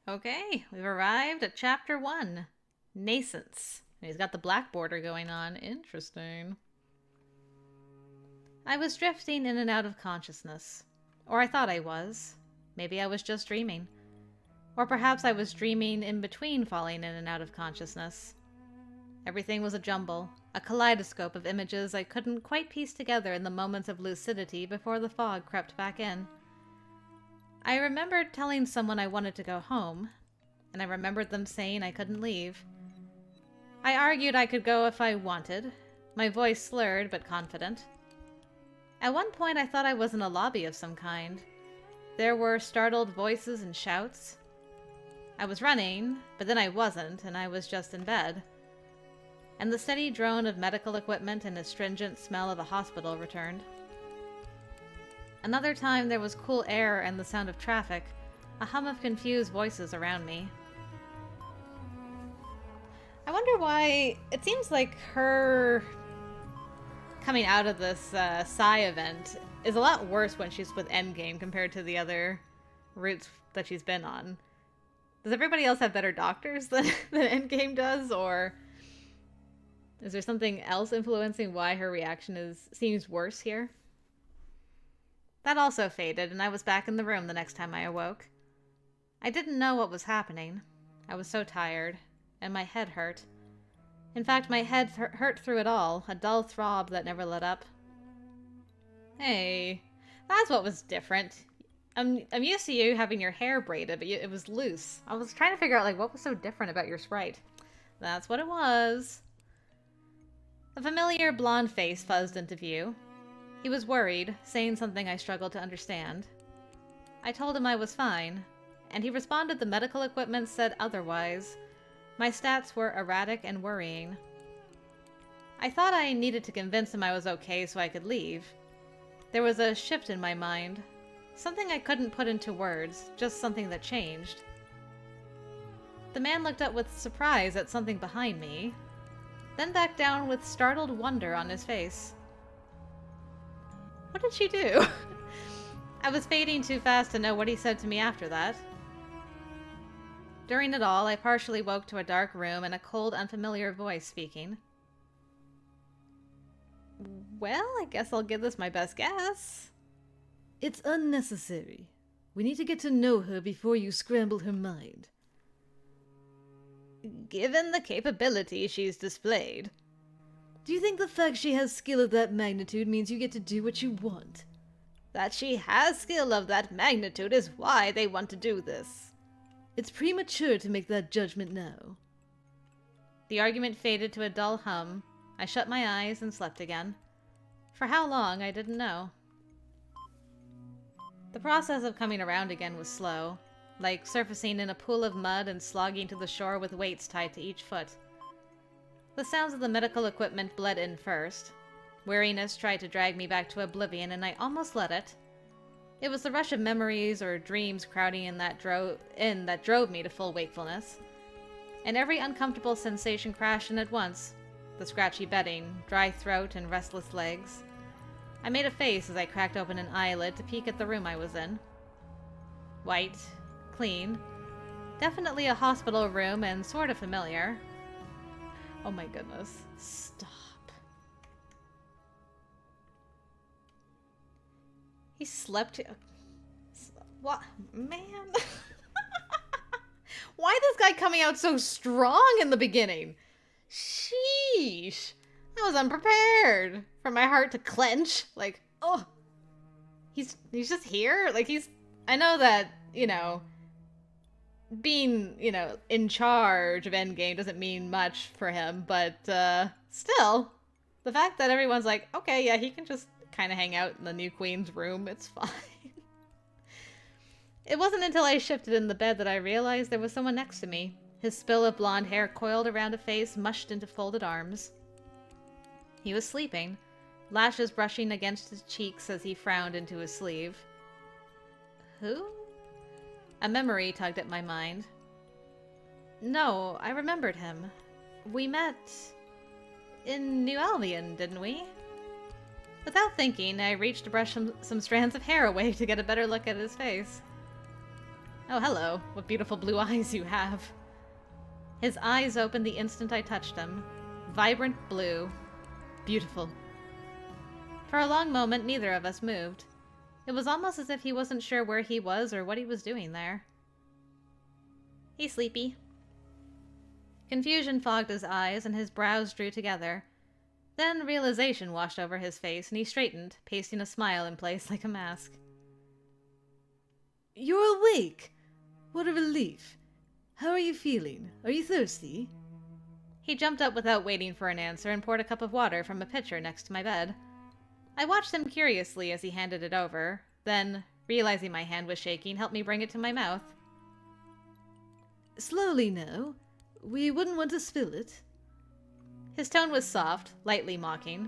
Okay, we've arrived at chapter 1. Nascence. He's got the black border going on. Interesting. I was drifting in and out of consciousness. Or I thought I was. Maybe I was just dreaming. Or perhaps I was dreaming in between falling in and out of consciousness. Everything was a jumble, a kaleidoscope of images I couldn't quite piece together in the moments of lucidity before the fog crept back in. I remembered telling someone I wanted to go home, and I remembered them saying I couldn't leave. I argued I could go if I wanted, my voice slurred but confident. At one point I thought I was in a lobby of some kind. There were startled voices and shouts. I was running, but then I wasn't, and I was just in bed. And the steady drone of medical equipment and astringent smell of a hospital returned. Another time there was cool air and the sound of traffic, a hum of confused voices around me. I wonder why it seems like her coming out of this Sci event is a lot worse when she's with Endgame compared to the other routes that she's been on. Does everybody else have better doctors than Endgame does, or is there something else influencing why her reaction seems worse here? That also faded, and I was back in the room the next time I awoke. I didn't know what was happening. I was so tired, and my head hurt. In fact, my head hurt through it all, a dull throb that never let up. Hey, that's what was different. I'm used to you having your hair braided, but it was loose. I was trying to figure out, what was so different about your sprite. That's what it was. A familiar blonde face fuzzed into view. He was worried, saying something I struggled to understand. I told him I was fine, and he responded the medical equipment said otherwise. My stats were erratic and worrying. I thought I needed to convince him I was okay so I could leave. There was a shift in my mind. Something I couldn't put into words, just something that changed. The man looked up with surprise at something behind me, then back down with startled wonder on his face. What did she do? I was fading too fast to know what he said to me after that. During it all, I partially woke to a dark room and a cold, unfamiliar voice speaking. Well, I guess I'll give this my best guess. It's unnecessary. We need to get to know her before you scramble her mind. Given the capability she's displayed. Do you think the fact she has skill of that magnitude means you get to do what you want? That she has skill of that magnitude is why they want to do this. It's premature to make that judgment now. The argument faded to a dull hum. I shut my eyes and slept again. For how long, I didn't know. The process of coming around again was slow, like surfacing in a pool of mud and slogging to the shore with weights tied to each foot. The sounds of the medical equipment bled in first. Weariness tried to drag me back to oblivion, and I almost let it. It was the rush of memories or dreams crowding in that drove me to full wakefulness. And every uncomfortable sensation crashed in at once. The scratchy bedding, dry throat, and restless legs. I made a face as I cracked open an eyelid to peek at the room I was in. White, clean, definitely a hospital room and sort of familiar. Oh my goodness. Stop. He slept... What? Man. Why this guy coming out so strong in the beginning? Sheesh. I was unprepared for my heart to clench. Oh. He's just here? I know that, being, in charge of Endgame doesn't mean much for him, but, still, the fact that everyone's like, okay, yeah, he can just kind of hang out in the new queen's room, it's fine. It wasn't until I shifted in the bed that I realized there was someone next to me, his spill of blonde hair coiled around a face mushed into folded arms. He was sleeping, lashes brushing against his cheeks as he frowned into his sleeve. Who? A memory tugged at my mind. No, I remembered him. We met in New Albion, didn't we? Without thinking, I reached to brush some strands of hair away to get a better look at his face. Oh, hello. What beautiful blue eyes you have. His eyes opened the instant I touched him. Vibrant blue. Beautiful. For a long moment, neither of us moved. It was almost as if he wasn't sure where he was or what he was doing there. He's sleepy. Confusion fogged his eyes and his brows drew together. Then realization washed over his face and he straightened, pasting a smile in place like a mask. You're awake! What a relief. How are you feeling? Are you thirsty? He jumped up without waiting for an answer and poured a cup of water from a pitcher next to my bed. I watched him curiously as he handed it over, then, realizing my hand was shaking, helped me bring it to my mouth. Slowly now. We wouldn't want to spill it. His tone was soft, lightly mocking.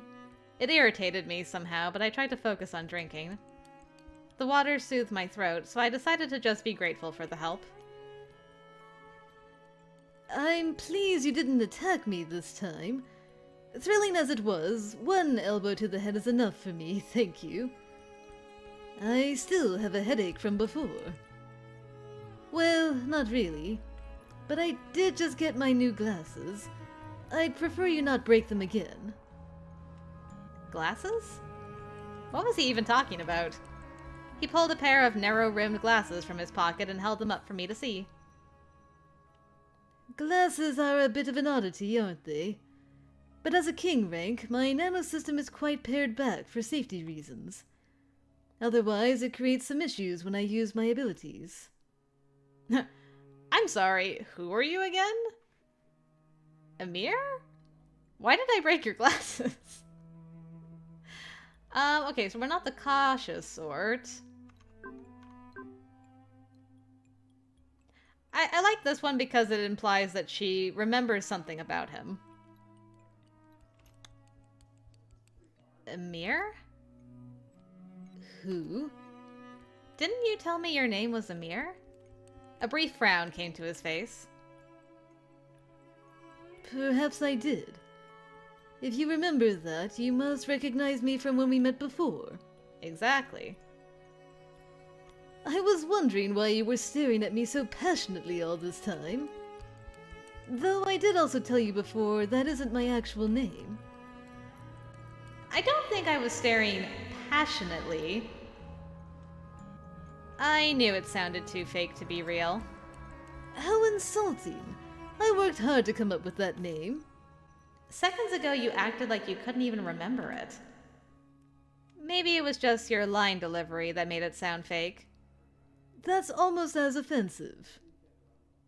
It irritated me somehow, but I tried to focus on drinking. The water soothed my throat, so I decided to just be grateful for the help. I'm pleased you didn't attack me this time. Thrilling as it was, one elbow to the head is enough for me, thank you. I still have a headache from before. Well, not really. But I did just get my new glasses. I'd prefer you not break them again. Glasses? What was he even talking about? He pulled a pair of narrow-rimmed glasses from his pocket and held them up for me to see. Glasses are a bit of an oddity, aren't they? But as a king rank, my nanosystem is quite pared back for safety reasons. Otherwise, it creates some issues when I use my abilities. I'm sorry, who are you again? Amir? Why did I break your glasses? Okay, so we're not the cautious sort. I like this one because it implies that she remembers something about him. Amir? Who? Didn't you tell me your name was Amir? A brief frown came to his face. Perhaps I did. If you remember that, you must recognize me from when we met before. Exactly. I was wondering why you were staring at me so passionately all this time. Though I did also tell you before, that isn't my actual name. I don't think I was staring passionately. I knew it sounded too fake to be real. How insulting. I worked hard to come up with that name. Seconds ago you acted like you couldn't even remember it. Maybe it was just your line delivery that made it sound fake. That's almost as offensive.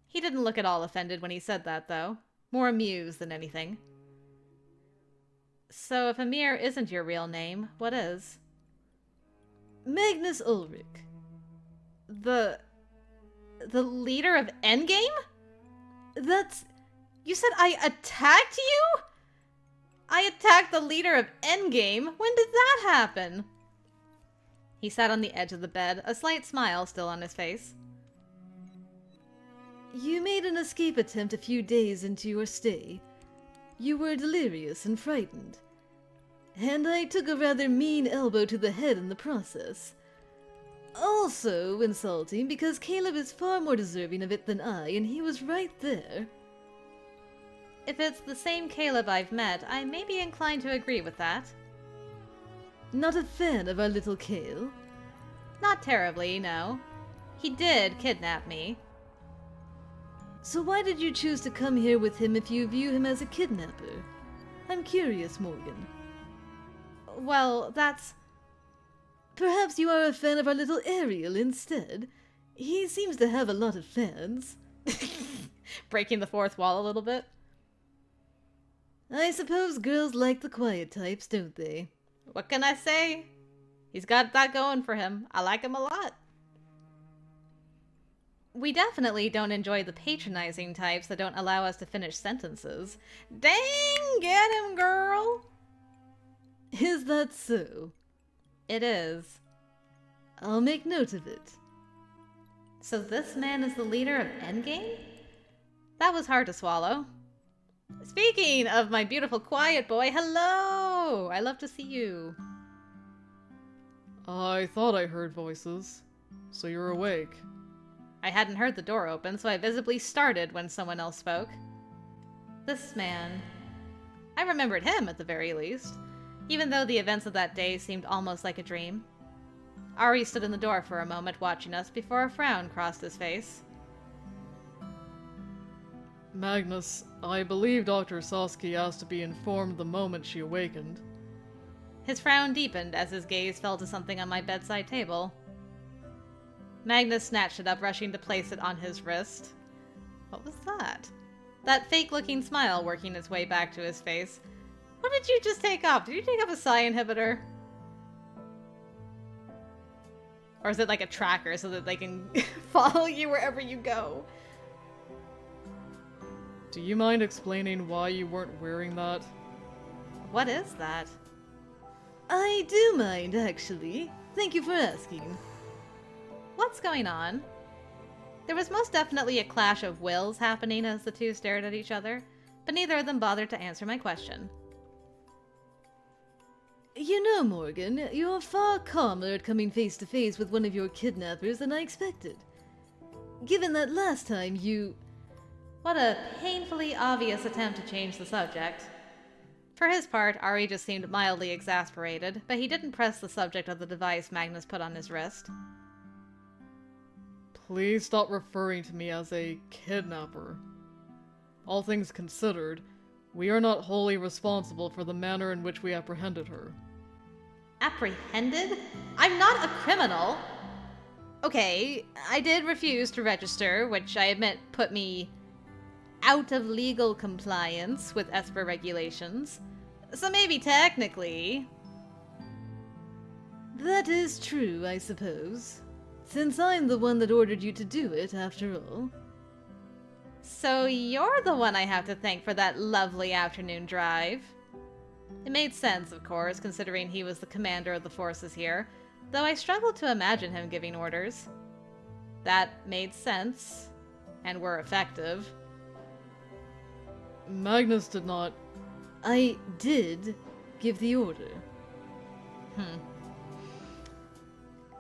He didn't look at all offended when he said that, though. More amused than anything. So if Amir isn't your real name, what is? Magnus Ulrich. The leader of Endgame? That's... You said I attacked you? I attacked the leader of Endgame? When did that happen? He sat on the edge of the bed, a slight smile still on his face. You made an escape attempt a few days into your stay. You were delirious and frightened. And I took a rather mean elbow to the head in the process. Also insulting because Caleb is far more deserving of it than I, and he was right there. If it's the same Caleb I've met, I may be inclined to agree with that. Not a fan of our little Cale? Not terribly, no. He did kidnap me. So why did you choose to come here with him if you view him as a kidnapper? I'm curious, Morgan. Well, that's... Perhaps you are a fan of our little Ariel instead. He seems to have a lot of fans. Breaking the fourth wall a little bit. I suppose girls like the quiet types, don't they? What can I say? He's got that going for him. I like him a lot. We definitely don't enjoy the patronizing types that don't allow us to finish sentences. Dang, get him, girl! Is that so? It is. I'll make note of it. So this man is the leader of Endgame? That was hard to swallow. Speaking of my beautiful quiet boy, hello! I love to see you. I thought I heard voices. So you're awake. I hadn't heard the door open, so I visibly started when someone else spoke. This man. I remembered him, at the very least, even though the events of that day seemed almost like a dream. Ari stood in the door for a moment watching us before a frown crossed his face. Magnus, I believe Dr. Saskia asked to be informed the moment she awakened. His frown deepened as his gaze fell to something on my bedside table. Magnus snatched it up, rushing to place it on his wrist. What was that? That fake-looking smile working its way back to his face. What did you just take off? Did you take off a psi inhibitor? Or is it like a tracker so that they can follow you wherever you go? Do you mind explaining why you weren't wearing that? What is that? I do mind, actually. Thank you for asking. What's going on? There was most definitely a clash of wills happening as the two stared at each other, but neither of them bothered to answer my question. You know, Morgan, you're far calmer at coming face to face with one of your kidnappers than I expected. Given that last time you... What a painfully obvious attempt to change the subject. For his part, Ari just seemed mildly exasperated, but he didn't press the subject of the device Magnus put on his wrist. Please stop referring to me as a kidnapper. All things considered, we are not wholly responsible for the manner in which we apprehended her. Apprehended? I'm not a criminal! Okay, I did refuse to register, which I admit put me out of legal compliance with Esper regulations. So maybe technically... That is true, I suppose. Since I'm the one that ordered you to do it, after all. So you're the one I have to thank for that lovely afternoon drive. It made sense, of course, considering he was the commander of the forces here, though I struggled to imagine him giving orders. That made sense, and were effective. Magnus did not... I did give the order.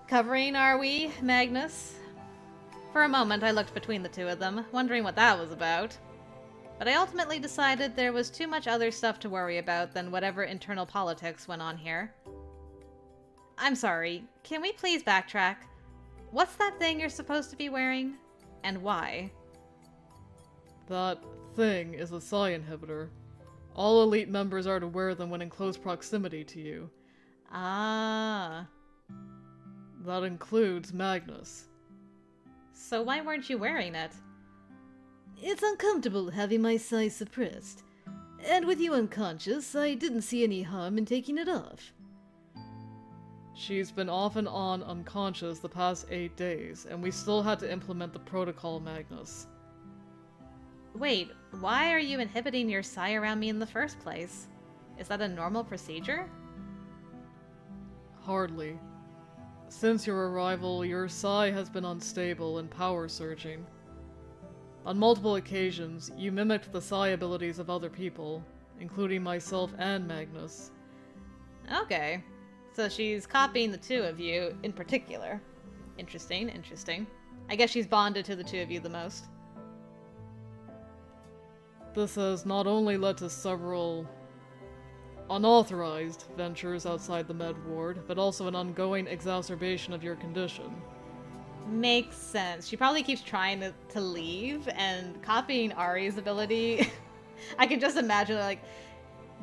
Covering, are we, Magnus? For a moment I looked between the two of them, wondering what that was about. But I ultimately decided there was too much other stuff to worry about than whatever internal politics went on here. I'm sorry, can we please backtrack? What's that thing you're supposed to be wearing? And why? That thing is a psi inhibitor. All elite members are to wear them when in close proximity to you. Ah. That includes Magnus. So why weren't you wearing it? It's uncomfortable having my psi suppressed. And with you unconscious, I didn't see any harm in taking it off. She's been off and on unconscious the past 8 days, and we still had to implement the protocol, Magnus. Wait, why are you inhibiting your psi around me in the first place? Is that a normal procedure? Hardly. Since your arrival, your psi has been unstable and power surging. On multiple occasions, you mimicked the psi abilities of other people, including myself and Magnus. Okay. So she's copying the two of you in particular. Interesting, interesting. I guess she's bonded to the two of you the most. This has not only led to several unauthorized ventures outside the med ward, but also an ongoing exacerbation of your condition. Makes sense. She probably keeps trying to leave, and copying Ari's ability, I can just imagine, like,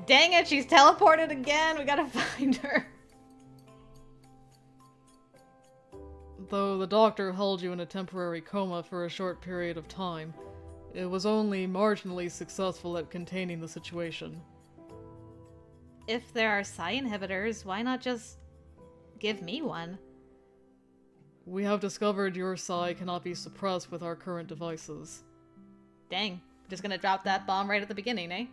dang it, she's teleported again, we gotta find her. Though the doctor held you in a temporary coma for a short period of time, it was only marginally successful at containing the situation. If there are psi inhibitors, why not just give me one? We have discovered your psi cannot be suppressed with our current devices. Dang, just gonna drop that bomb right at the beginning, eh?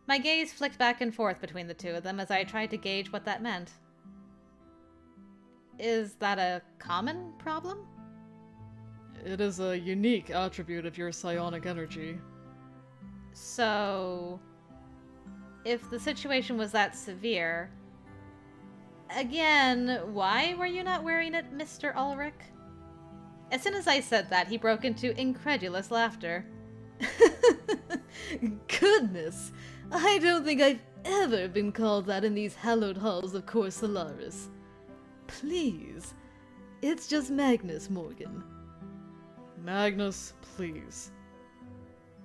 My gaze flicked back and forth between the two of them as I tried to gauge what that meant. Is that a common problem? It is a unique attribute of your psionic energy. So, if the situation was that severe, again, why were you not wearing it, Mr. Ulrich? As soon as I said that, he broke into incredulous laughter. Goodness! I don't think I've ever been called that in these hallowed halls of Cor Solaris. Please. It's just Magnus, Morgan. Magnus, please.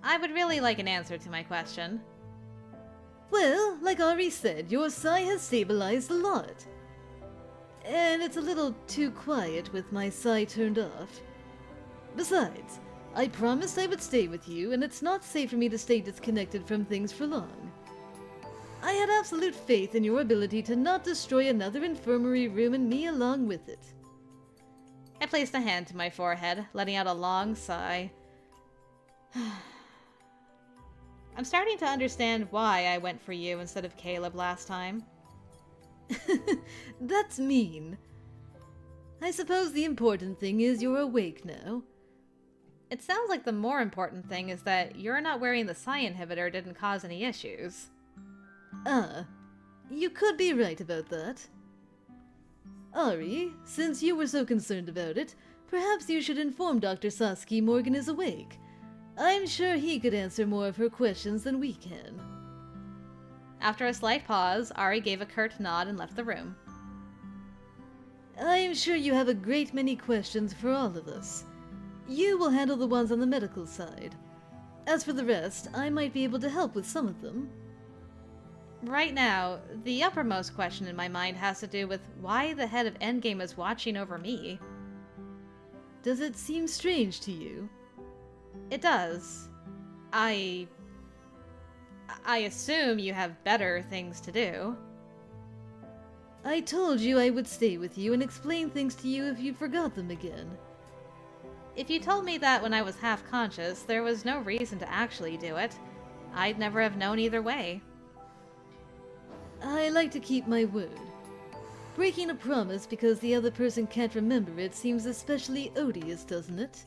I would really like an answer to my question. Well, like Ari said, your Psi has stabilized a lot. And it's a little too quiet with my Psi turned off. Besides, I promised I would stay with you, and it's not safe for me to stay disconnected from things for long. I had absolute faith in your ability to not destroy another infirmary room and me along with it. I placed a hand to my forehead, letting out a long sigh. I'm starting to understand why I went for you instead of Caleb last time. That's mean. I suppose the important thing is you're awake now. It sounds like the more important thing is that you're not wearing the Psi inhibitor didn't cause any issues. Ah, you could be right about that. Ari, since you were so concerned about it, perhaps you should inform Dr. Sasaki Morgan is awake. I'm sure he could answer more of her questions than we can. After a slight pause, Ari gave a curt nod and left the room. I'm sure you have a great many questions for all of us. You will handle the ones on the medical side. As for the rest, I might be able to help with some of them. Right now, the uppermost question in my mind has to do with why the head of Endgame is watching over me. Does it seem strange to you? It does. I assume you have better things to do. I told you I would stay with you and explain things to you if you forgot them again. If you told me that when I was half conscious, there was no reason to actually do it. I'd never have known either way. I like to keep my word. Breaking a promise because the other person can't remember it seems especially odious, doesn't it?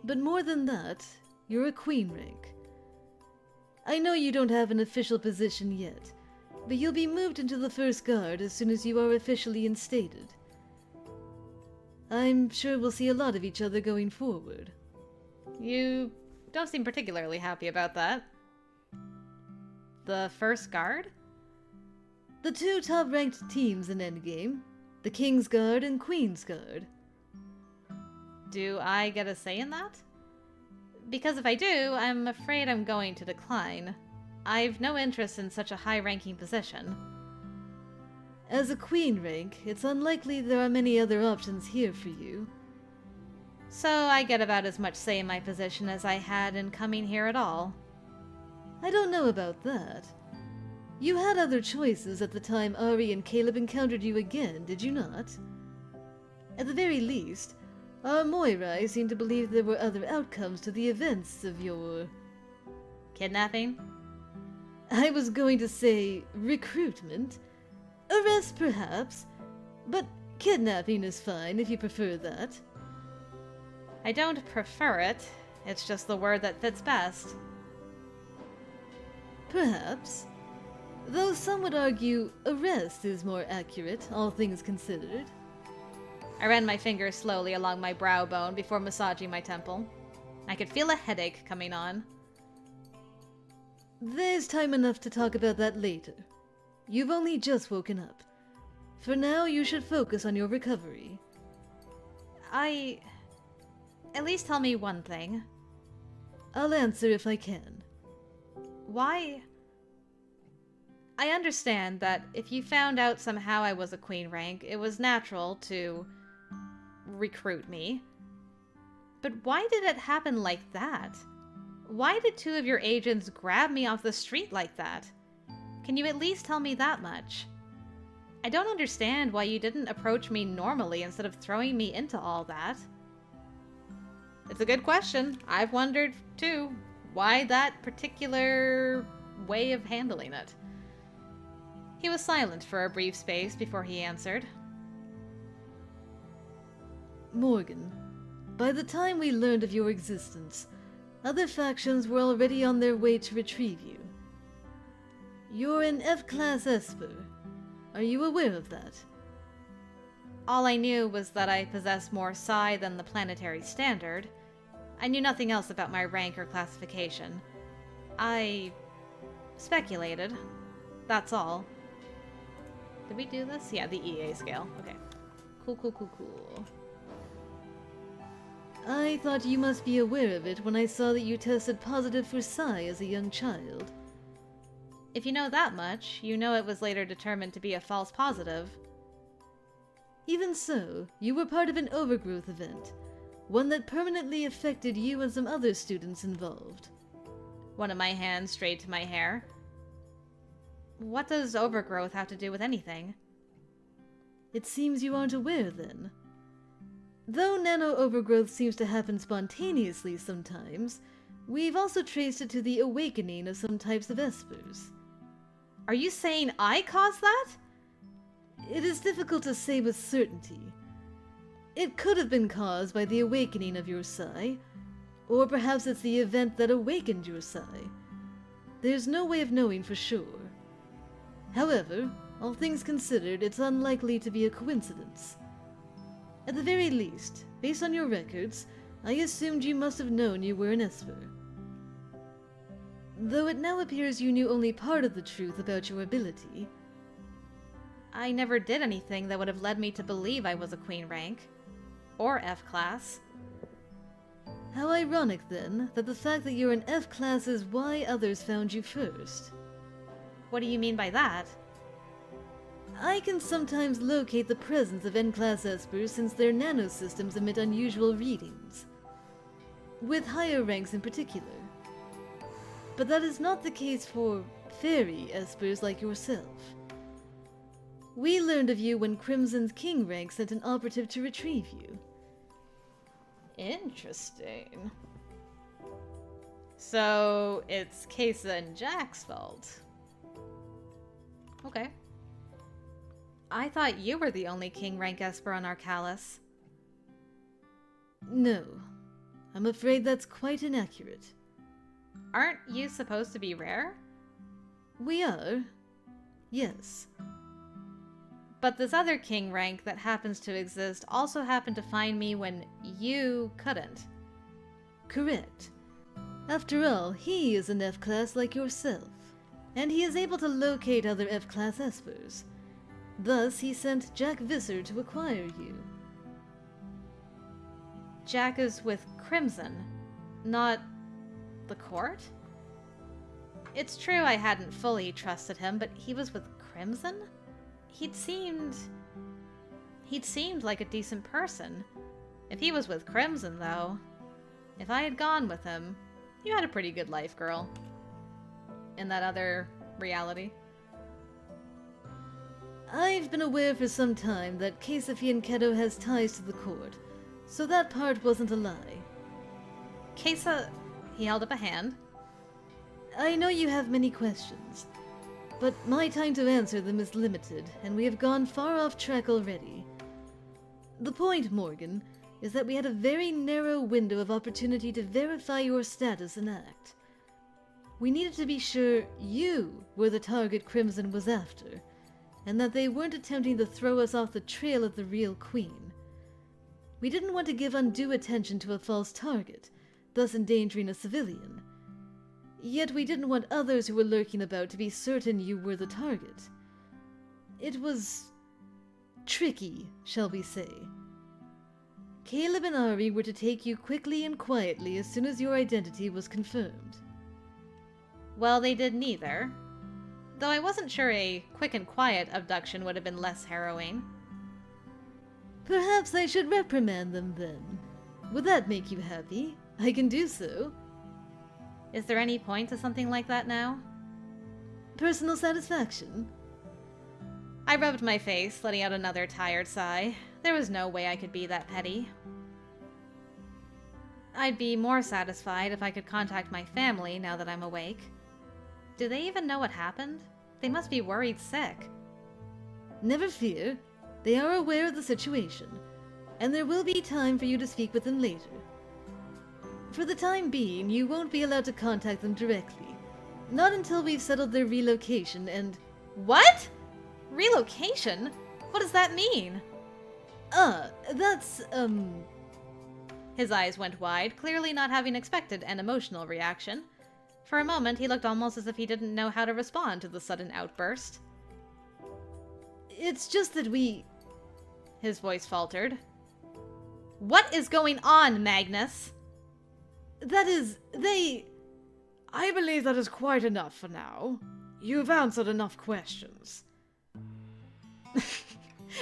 But more than that, you're a queen rank. I know you don't have an official position yet, but you'll be moved into the First Guard as soon as you are officially instated. I'm sure we'll see a lot of each other going forward. You don't seem particularly happy about that. The First Guard? The two top-ranked teams in Endgame, the King's Guard and Queen's Guard. Do I get a say in that? Because if I do, I'm afraid I'm going to decline. I've no interest in such a high-ranking position. As a queen rank, it's unlikely there are many other options here for you. So I get about as much say in my position as I had in coming here at all. I don't know about that. You had other choices at the time Ari and Caleb encountered you again, did you not? At the very least, our Moirai seem to believe there were other outcomes to the events of your... Kidnapping? I was going to say recruitment. Arrest, perhaps. But kidnapping is fine if you prefer that. I don't prefer it. It's just the word that fits best. Perhaps. Though some would argue arrest is more accurate, all things considered. I ran my fingers slowly along my brow bone before massaging my temple. I could feel a headache coming on. There's time enough to talk about that later. You've only just woken up. For now, you should focus on your recovery. At least tell me one thing. I'll answer if I can. Why? I understand that if you found out somehow I was a queen rank, it was natural to recruit me. But why did it happen like that? Why did two of your agents grab me off the street like that? Can you at least tell me that much? I don't understand why you didn't approach me normally instead of throwing me into all that. It's a good question. I've wondered, too, why that particular way of handling it. He was silent for a brief space before he answered. Morgan, by the time we learned of your existence, other factions were already on their way to retrieve you. You're an F-Class Esper. Are you aware of that? All I knew was that I possessed more psi than the planetary standard. I knew nothing else about my rank or classification. I speculated. That's all. Did we do this? Yeah, the EA scale. Okay. Cool. I thought you must be aware of it when I saw that you tested positive for Psi as a young child. If you know that much, you know it was later determined to be a false positive. Even so, you were part of an overgrowth event, one that permanently affected you and some other students involved. One of my hands strayed to my hair. What does overgrowth have to do with anything? It seems you aren't aware, then. Though nano-overgrowth seems to happen spontaneously sometimes, we've also traced it to the awakening of some types of espers. Are you saying I caused that? It is difficult to say with certainty. It could have been caused by the awakening of your Psi, or perhaps it's the event that awakened your Psi. There's no way of knowing for sure. However, all things considered, it's unlikely to be a coincidence. At the very least, based on your records, I assumed you must have known you were an Esper. Though it now appears you knew only part of the truth about your ability. I never did anything that would have led me to believe I was a queen rank. Or F-class. How ironic, then, that the fact that you're an F-class is why others found you first. What do you mean by that? I can sometimes locate the presence of N-class espers since their nanosystems emit unusual readings. With higher ranks in particular. But that is not the case for fairy espers like yourself. We learned of you when Crimson's King rank sent an operative to retrieve you. Interesting. So, it's Kesa and Jack's fault. Okay. I thought you were the only King rank Esper on Arcalis. No. I'm afraid that's quite inaccurate. Aren't you supposed to be rare? We are. Yes. But this other king rank that happens to exist also happened to find me when you couldn't. Correct. After all, he is an F-class like yourself, and he is able to locate other F-class espers. Thus, he sent Jack Visser to acquire you. Jack is with Crimson, not the court? It's true I hadn't fully trusted him, but he was with Crimson? He'd seemed like a decent person. If he was with Crimson, though, if I had gone with him, you had a pretty good life, girl. In that other reality. I've been aware for some time that Kesafian Keto has ties to the court, so that part wasn't a lie. Kesa... He held up a hand. I know you have many questions, but my time to answer them is limited, and we have gone far off track already. The point, Morgan, is that we had a very narrow window of opportunity to verify your status and act. We needed to be sure you were the target Crimson was after, and that they weren't attempting to throw us off the trail of the real Queen. We didn't want to give undue attention to a false target, thus endangering a civilian. Yet we didn't want others who were lurking about to be certain you were the target. It was tricky, shall we say. Caleb and Ari were to take you quickly and quietly as soon as your identity was confirmed. Well, they did neither. Though I wasn't sure a quick and quiet abduction would have been less harrowing. Perhaps I should reprimand them then. Would that make you happy? I can do so. Is there any point to something like that now? Personal satisfaction? I rubbed my face, letting out another tired sigh. There was no way I could be that petty. I'd be more satisfied if I could contact my family now that I'm awake. Do they even know what happened? They must be worried sick. Never fear. They are aware of the situation, and there will be time for you to speak with them later. For the time being, you won't be allowed to contact them directly. Not until we've settled their relocation and... What? Relocation? What does that mean? That's, His eyes went wide, clearly not having expected an emotional reaction. For a moment, he looked almost as if he didn't know how to respond to the sudden outburst. It's just that we... His voice faltered. What is going on, Magnus? That is, they... I believe that is quite enough for now. You've answered enough questions.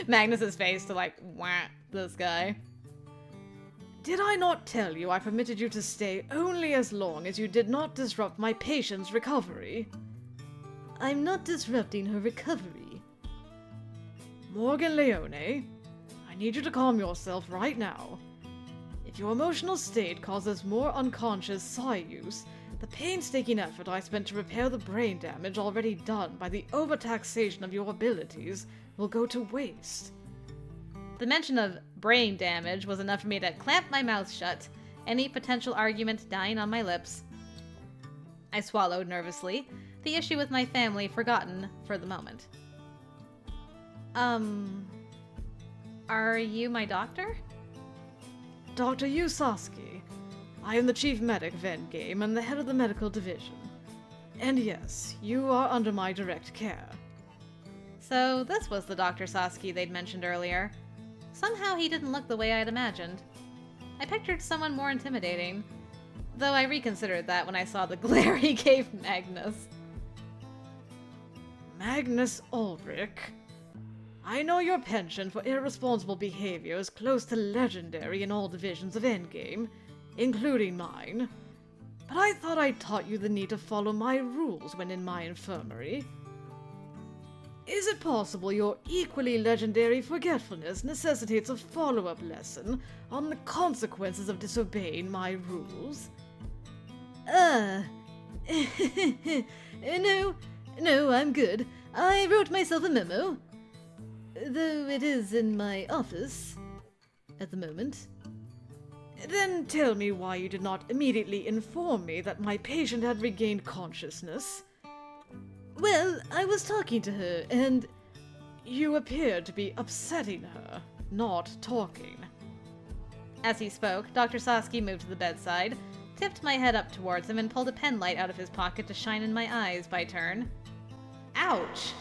Magnus's face to like, wah, this guy. Did I not tell you I permitted you to stay only as long as you did not disrupt my patient's recovery? I'm not disrupting her recovery. Morgan Leone, I need you to calm yourself right now. If your emotional state causes more unconscious psi use, the painstaking effort I spent to repair the brain damage already done by the overtaxation of your abilities will go to waste. The mention of brain damage was enough for me to clamp my mouth shut, any potential argument dying on my lips. I swallowed nervously, the issue with my family forgotten for the moment. Are you my doctor? Dr. Yusaski, I am the chief medic of Endgame and the head of the medical division. And yes, you are under my direct care. So this was the Dr. Sasaki they'd mentioned earlier. Somehow he didn't look the way I'd imagined. I pictured someone more intimidating, though I reconsidered that when I saw the glare he gave Magnus. Magnus Ulrich. I know your penchant for irresponsible behavior is close to legendary in all divisions of Endgame, including mine. But I thought I taught you the need to follow my rules when in my infirmary. Is it possible your equally legendary forgetfulness necessitates a follow-up lesson on the consequences of disobeying my rules? No, I'm good. I wrote myself a memo. Though it is in my office at the moment. Then tell me why you did not immediately inform me that my patient had regained consciousness. Well, I was talking to her, and... You appeared to be upsetting her, not talking. As he spoke, Dr. Sasaki moved to the bedside, tipped my head up towards him, and pulled a pen light out of his pocket to shine in my eyes by turn. Ouch!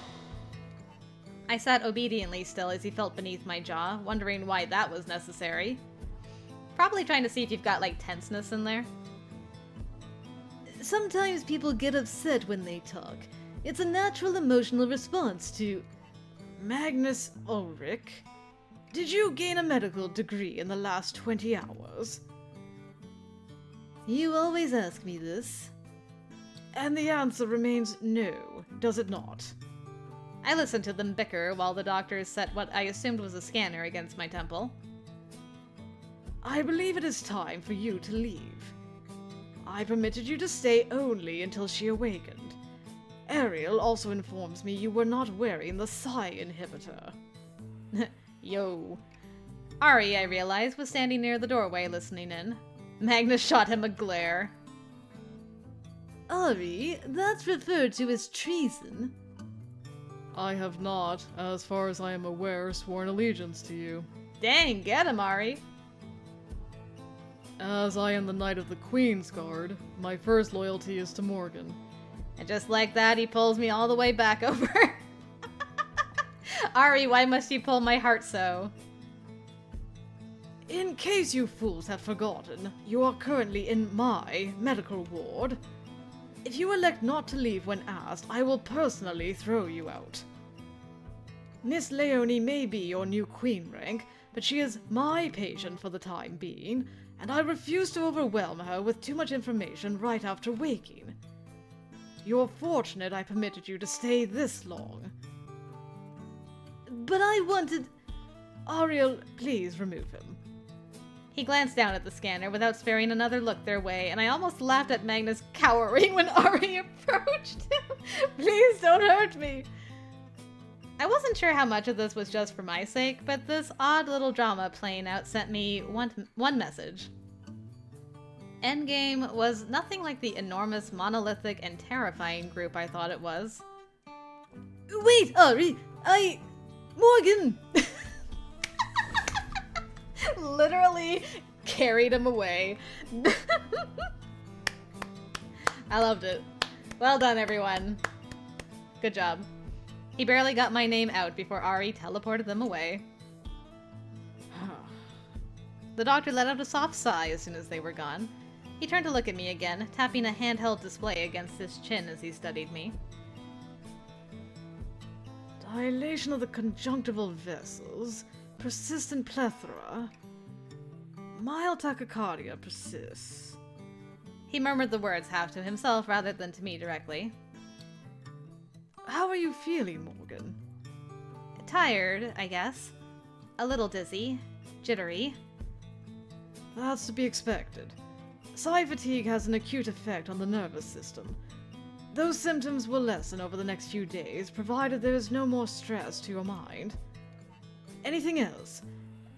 I sat obediently still as he felt beneath my jaw, wondering why that was necessary. Probably trying to see if you've got, like, tenseness in there. Sometimes people get upset when they talk. It's a natural emotional response to... Magnus Ulrich, did you gain a medical degree in the last 20 hours? You always ask me this. And the answer remains no, does it not? I listened to them bicker while the doctors set what I assumed was a scanner against my temple. I believe it is time for you to leave. I permitted you to stay only until she awakened. Ariel also informs me you were not wearing the psi inhibitor. Yo. Ari, I realized, was standing near the doorway listening in. Magnus shot him a glare. Ari, that's referred to as treason. I have not, as far as I am aware, sworn allegiance to you. Dang, get him, Ari. As I am the Knight of the Queen's Guard, my first loyalty is to Morgan. And just like that, he pulls me all the way back over. Ari, why must you pull my heart so? In case you fools have forgotten, you are currently in my medical ward. If you elect not to leave when asked, I will personally throw you out. Miss Leone may be your new queen rank, but she is my patient for the time being, and I refuse to overwhelm her with too much information right after waking. You're fortunate I permitted you to stay this long. But I wanted... Ariel, please remove him. He glanced down at the scanner without sparing another look their way, and I almost laughed at Magnus cowering when Ari approached him. Please don't hurt me. I wasn't sure how much of this was just for my sake, but this odd little drama playing out sent me one message. Endgame was nothing like the enormous, monolithic, and terrifying group I thought it was. Wait, Ari! Morgan! Literally carried him away. I loved it. Well done, everyone. Good job. He barely got my name out before Ari teleported them away. The doctor let out a soft sigh as soon as they were gone. He turned to look at me again, tapping a handheld display against his chin as he studied me. Dilation of the conjunctival vessels, persistent plethora, mild tachycardia persists. He murmured the words half to himself rather than to me directly. How are you feeling, Morgan? Tired, I guess. A little dizzy. Jittery. That's to be expected. Psi fatigue has an acute effect on the nervous system. Those symptoms will lessen over the next few days, provided there is no more stress to your mind. Anything else?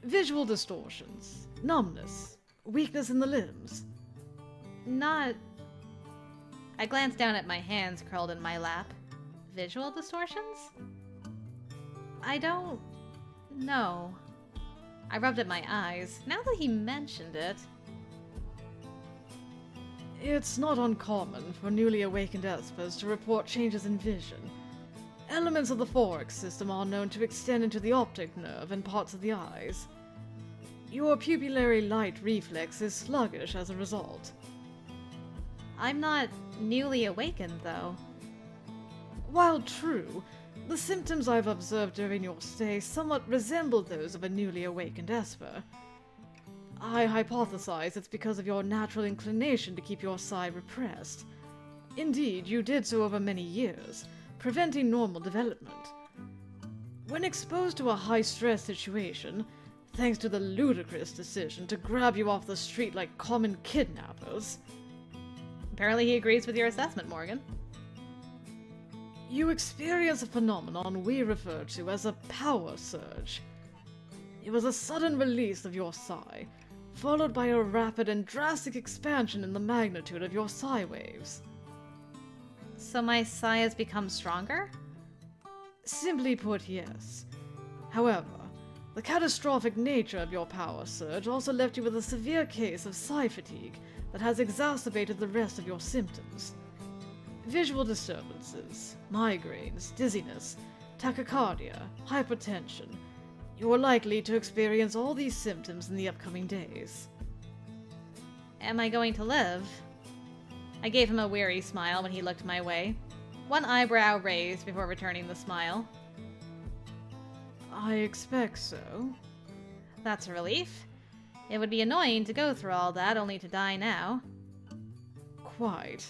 Visual distortions, numbness, weakness in the limbs? Not... I glanced down at my hands curled in my lap. Visual distortions? I don't... know. I rubbed at my eyes. Now that he mentioned it... It's not uncommon for newly awakened espers to report changes in vision. Elements of the thorax system are known to extend into the optic nerve and parts of the eyes. Your pupillary light reflex is sluggish as a result. I'm not newly awakened, though. While true, the symptoms I've observed during your stay somewhat resemble those of a newly awakened esper. I hypothesize it's because of your natural inclination to keep your psi repressed. Indeed, you did so over many years, preventing normal development. When exposed to a high-stress situation, thanks to the ludicrous decision to grab you off the street like common kidnappers... Apparently he agrees with your assessment, Morgan. You experience a phenomenon we refer to as a power surge. It was a sudden release of your psi, followed by a rapid and drastic expansion in the magnitude of your psi waves. So my psi has become stronger? Simply put, yes. However, the catastrophic nature of your power surge also left you with a severe case of psi fatigue that has exacerbated the rest of your symptoms. Visual disturbances, migraines, dizziness, tachycardia, hypertension. You are likely to experience all these symptoms in the upcoming days. Am I going to live? I gave him a weary smile when he looked my way. One eyebrow raised before returning the smile. I expect so. That's a relief. It would be annoying to go through all that only to die now. Quite.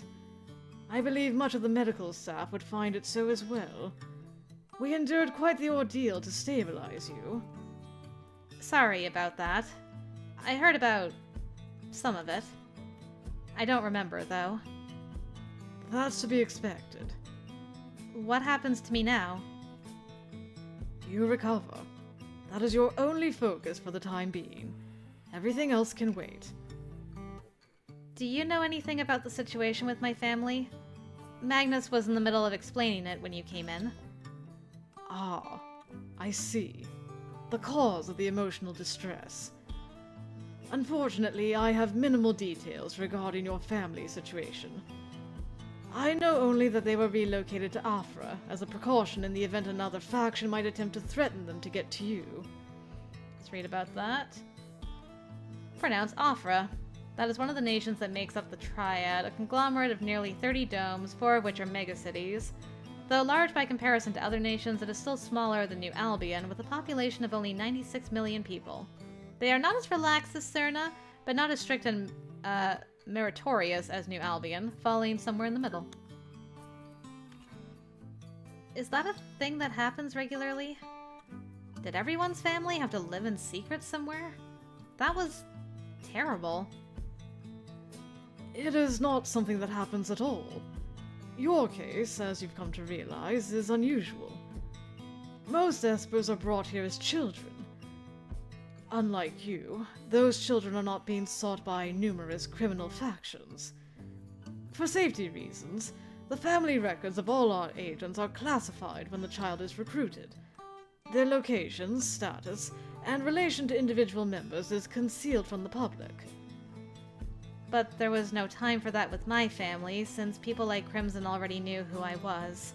I believe much of the medical staff would find it so as well. We endured quite the ordeal to stabilize you. Sorry about that. I heard about some of it. I don't remember, though. That's to be expected. What happens to me now? You recover. That is your only focus for the time being. Everything else can wait. Do you know anything about the situation with my family? Magnus was in the middle of explaining it when you came in. Ah, I see. The cause of the emotional distress. Unfortunately, I have minimal details regarding your family situation. I know only that they were relocated to Afra as a precaution in the event another faction might attempt to threaten them to get to you. Let's read about that. Pronounced Afra. That is one of the nations that makes up the Triad, a conglomerate of nearly 30 domes, 4 of which are megacities. Though large by comparison to other nations, it is still smaller than New Albion, with a population of only 96 million people. They are not as relaxed as Cerna, but not as strict and meritorious as New Albion, falling somewhere in the middle. Is that a thing that happens regularly? Did everyone's family have to live in secret somewhere? That was terrible. It is not something that happens at all. Your case, as you've come to realize, is unusual. Most espers are brought here as children. Unlike you, those children are not being sought by numerous criminal factions. For safety reasons, the family records of all our agents are classified when the child is recruited. Their locations, status, and relation to individual members is concealed from the public. But there was no time for that with my family, since people like Crimson already knew who I was.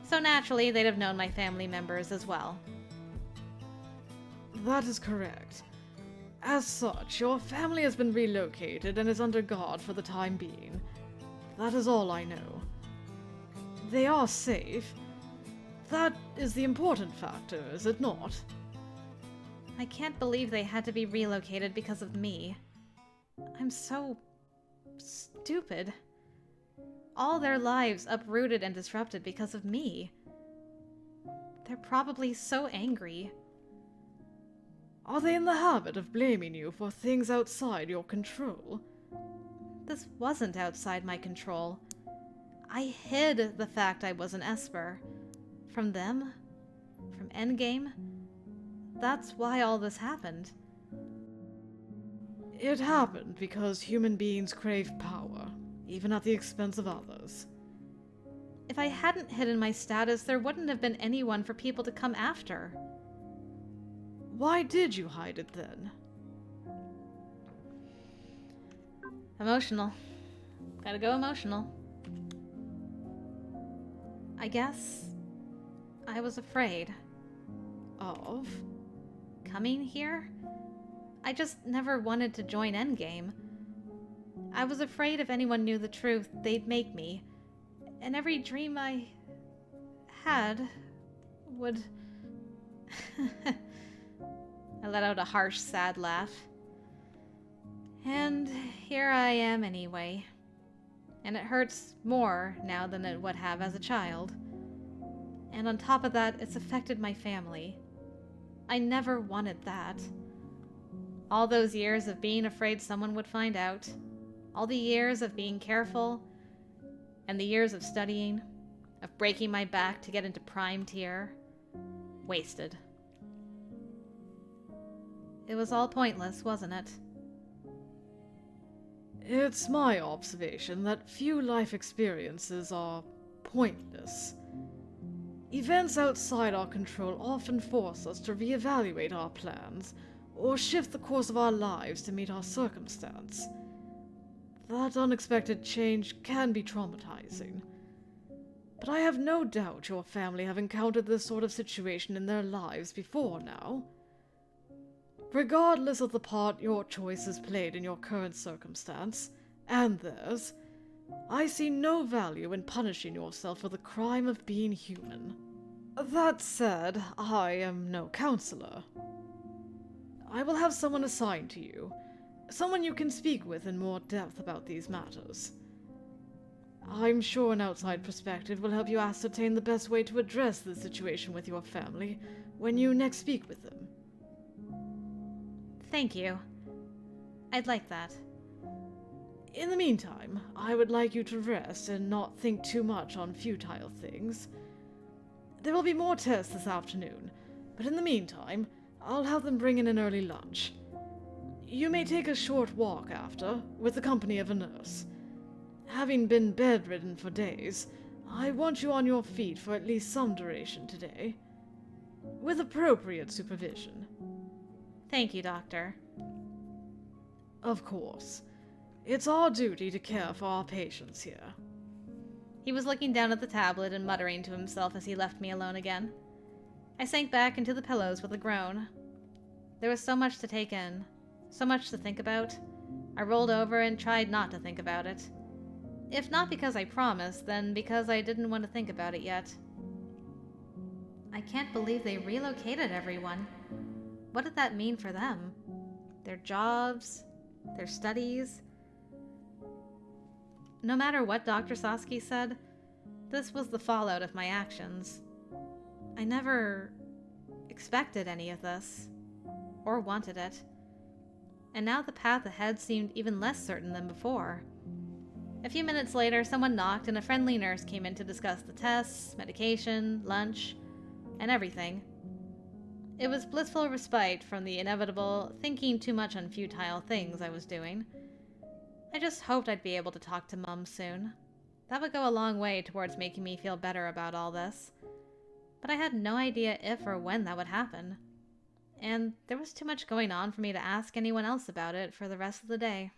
So naturally, they'd have known my family members as well. That is correct. As such, your family has been relocated and is under guard for the time being. That is all I know. They are safe. That is the important factor, is it not? I can't believe they had to be relocated because of me. I'm so stupid. All their lives uprooted and disrupted because of me. They're probably so angry. Are they in the habit of blaming you for things outside your control? This wasn't outside my control. I hid the fact I was an Esper. From them? From Endgame? That's why all this happened. It happened because human beings crave power, even at the expense of others. If I hadn't hidden my status, there wouldn't have been anyone for people to come after. Why did you hide it then? Emotional. Gotta go emotional. I guess I was afraid. Of? Coming here? I just never wanted to join Endgame. I was afraid if anyone knew the truth, they'd make me. And every dream I had would... I let out a harsh, sad laugh. And here I am anyway. And it hurts more now than it would have as a child. And on top of that, it's affected my family. I never wanted that. All those years of being afraid someone would find out. All the years of being careful. And the years of studying. Of breaking my back to get into prime tier. Wasted. It was all pointless, wasn't it? It's my observation that few life experiences are pointless. Events outside our control often force us to reevaluate our plans, or shift the course of our lives to meet our circumstance. That unexpected change can be traumatizing. But I have no doubt your family have encountered this sort of situation in their lives before now. Regardless of the part your choices played in your current circumstance, and theirs, I see no value in punishing yourself for the crime of being human. That said, I am no counselor. I will have someone assigned to you, someone you can speak with in more depth about these matters. I'm sure an outside perspective will help you ascertain the best way to address the situation with your family when you next speak with them. Thank you. I'd like that. In the meantime, I would like you to rest and not think too much on futile things. There will be more tests this afternoon, but in the meantime, I'll have them bring in an early lunch. You may take a short walk after, with the company of a nurse. Having been bedridden for days, I want you on your feet for at least some duration today, with appropriate supervision. Thank you, Doctor. Of course. It's our duty to care for our patients here. He was looking down at the tablet and muttering to himself as he left me alone again. I sank back into the pillows with a groan. There was so much to take in, so much to think about. I rolled over and tried not to think about it. If not because I promised, then because I didn't want to think about it yet. I can't believe they relocated everyone. What did that mean for them? Their jobs? Their studies? No matter what Dr. Sasaki said, this was the fallout of my actions. I never expected any of this, or wanted it. And now the path ahead seemed even less certain than before. A few minutes later, someone knocked and a friendly nurse came in to discuss the tests, medication, lunch, and everything. It was blissful respite from the inevitable thinking too much on futile things I was doing. I just hoped I'd be able to talk to Mum soon. That would go a long way towards making me feel better about all this. But I had no idea if or when that would happen. and there was too much going on for me to ask anyone else about it for the rest of the day.